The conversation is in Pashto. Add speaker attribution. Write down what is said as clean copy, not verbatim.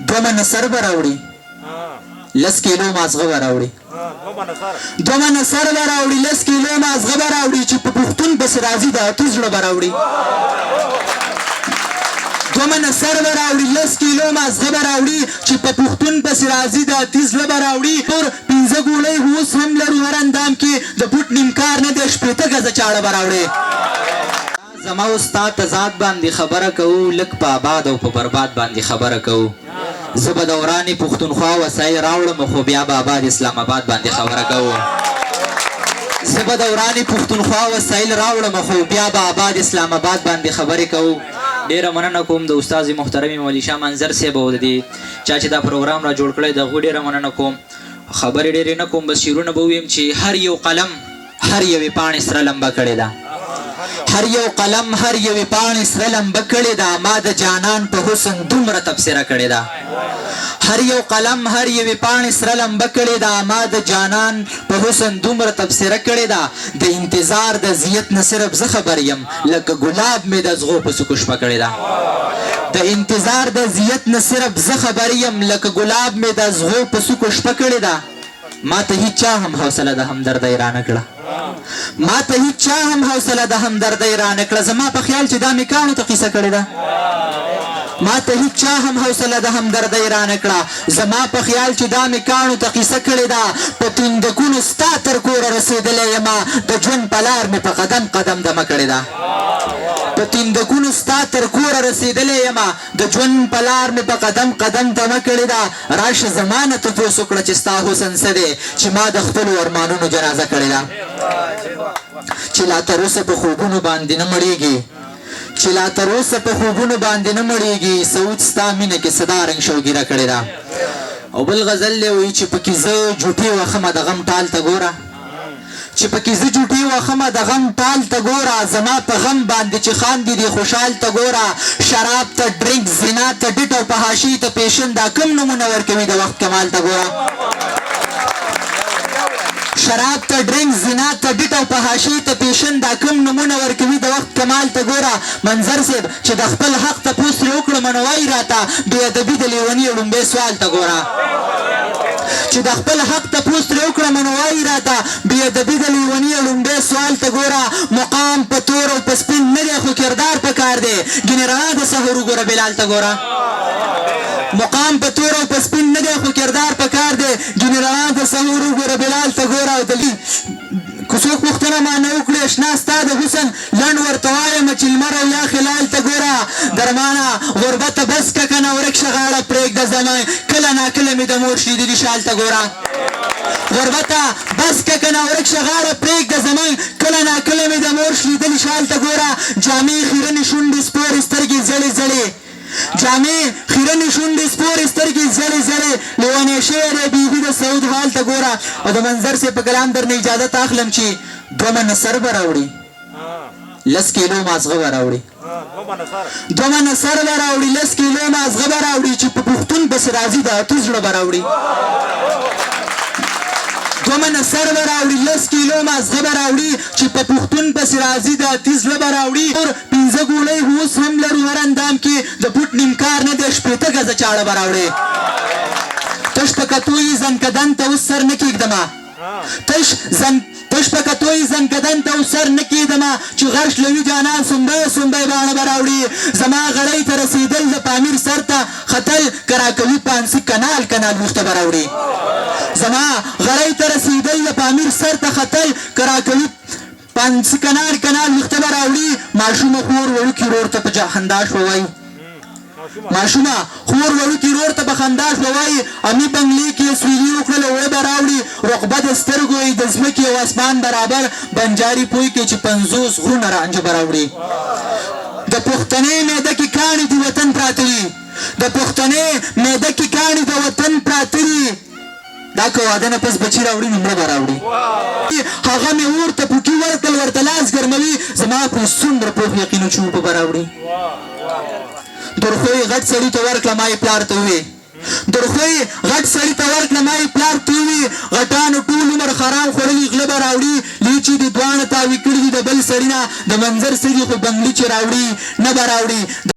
Speaker 1: دو من سر براوړي لس کیلو مازغه براوړي دو من سر براوړي لس کیلو مازغه براوړي چې په پښتون بس راځي د اتیز له براوړي دو من سر براوړي لس کیلو مازغه براوړي چې په پښتون بس راځي د اتیز له براوړي پر پنځه ګولۍ اوس هم لرو هر اندام کې د پټ نیمکار نه د شپېته غزه چاړه براوړي زما استاد تضاد باندې خبره کوو لک په آباد او په برباد باندې خبره کوو زه به دوران پښتونخوا وسایل راوړم خو بیا به آباد اسلام آباد باندې خبره کوو زه به دوران پښتونخوا وسایل راوړم خو بیا به آباد اسلام آباد باندې خبرې کوو ډیره مننه کوم د استاد محترم مولی شاه منظر صاحب او د دې چا چې دا پروګرام را جوړ کړی د هغوی ډیره مننه کوم خبرې ډیرې نه کوم بس شعرونه به ویم چې هر یو قلم هر یوې پاڼې سره لمبه کړې ده هر یو قلم هر یوې پاڼې سره لمبه کړې ده ما د جانان په حسن دومره تبصره کړې ده هر یو قلم هر یوې پاڼې سره لمبه کړې ده ما د جانان په حسن دومره تبصره کړې ده د انتظار د زیت نه صرف زه خبر یم لکه ګلاب مې د زغو په سکو شپه کړې ده د انتظار د زیت نه صرف زه خبر یم لکه ګلاب مې د زغو په سکو شپه کړې ده ما ته هیچا هم حوصله د همدردۍ رانه کړه ما ته هیچا هم حوصله د همدردۍ رانه کړه زما په خیال چې دا مې کاڼو ته قیسه کړې ده ما ته هیچا هم حوصله د همدردۍ رانه کړه زما په خیال چې دا مې کاڼو ته قیسه کړې ده په تندکونو ستا تر کوره رسېدلی یمه د ژوند په لار مې په قدم قدم دمه کړې ده په تندکونو ستا تر کوره رسېدلی یمه د ژوند په لار مې په قدم قدم دمه کړې ده راشه زما نه تپوس وکړه چې ستا حسن څه دی چې ما د خپلو ارمانونو جنازه کړې ده چې لا تر اوسه په خوبونو باندې نه مړېږي چې لا تر اوسه په خوبونو باندې نه مړېږي سعود ستا مینه کې صدا رنګ شوګیره کړې ده او بل غزل دی وایي چې پکې زه جوټې وخمه د غم ټال ته ګوره چې پکې زه جوټې وخمه د غم ټال ته ګوره زما په غم باندې چې خاندي دي خوشحال ته ګوره شراب ته ډرینک زنا ته ډیټ او په حاشي ته پیشن دا کم نمونه ورکوي د وخت کمال ته ګوره شراب ته ډرینک زنا ته ډیټ او په حاشي ته پیشن دا کم نمونه ورکوي د وخت کمال ته ګوره منظر صاحب چې د خپل حق تپوس ترې وکړه منوایي راته بې ادبي د لیوني ړومبی سوال ته ګوره چې د خپل حق تپوس ترې وکړه منوایي راته بې ادبي د لیوني ړومبی سوال ته ګوره مقام په تور او په سپین نه دی خو کردار په کار دی ګینې رڼا د سحر وګوره بلال ته ګوره مقام په تور او په سپین نه دی خو کردار په کار دی ګینې رڼا د سحر وګوره بلال ته ګوره او دلی که څوک پوښتنه مانه وکړي اشنا ستا د حسن لنډ ورته وایم چې لمر او یا خلال ته ګوره درمانه غربته بس که که نه ورک شه غاړه پرېږده زمه کله ناکله مې د مور شیدلي شال ته ګوره غربته بس که که نه ورک شه غاړه پرېږده زمه کله ناکله مې د مور شیدلي شال ته ګوره جامې خیرنې شونډې سپورې سترګې زړې زړې جامې خیرنې شونډې سپورې سترګې زړې زړې لیونی شوی دی بیبي د سعود حال ته ګوره او د منظر صاحب په کلام درنه اجازت اخلم چې دوه منه سر به راوړي لس کیلو مازغه به راوړي دوه منه سر به راوړي لس کیلو مازغه به راوړي چې په پښتون پسې راځي د اتو زړه به راوړي دوه منه سر به راوړي لس کیلو مازغه به راوړي چې په پښتون پسې راځي د اتي زړه به راوړي پنځه ګولۍ اوس هم لرو هر اندام کې د پټ نیمکار نه د شپېته غزه چاړه به راوړي تش په کتوی زنکدن ته اوس سر نه کېږدمه تش په کتوی زنکدن ته اوس سر نه کېږدمه چې غرش لوي جانان سنبی سنبی باڼه به راوړي زما غړۍ ته رسېدل د پامیر سر ته ختل کراکوي پانسي کنال کنال ویښته به راوړي زما غړۍ ته رسېدل د پامیر سر ته ختل کراکوي پانسي کنال کنال ویښته به راوړي ماشومه خور وړوکي ورور ته په خندا شوه وایي ماشومه خور وړوکي ورور ته په خندا شوه وایي امي بنګلې کې سویلي وکړله اوړه به راوړي رقبه د سترګو یې د ځمکې او اسمان برابر بنجاري پوی کې چې 50 غرونه رانجه به راوړي د پښتنې معده کې کاڼي د وطن پراته دي د پښتنې معده کې کاڼي د وطن پراته دي دا که واده نه پس بچي راوړي نو مړه به راوړي هغه مې ورته پوټي ورکړل ورته لاس ګرموي زما پرې څومره پوخ یقین و چې اوبه به راوړي درخوی غټ سړي ته ورکړه ما یې پلار ته ووې درخوی غټ سړي ته ورکړه ما یې پلار ته ووې غټانو ټول عمر خرام خوړلي غله به راوړي لیچي دي دواړه تاوي کړي دي د بل سړي نه د منظر سړي خو بنګلي چې راوړي نه به راوړي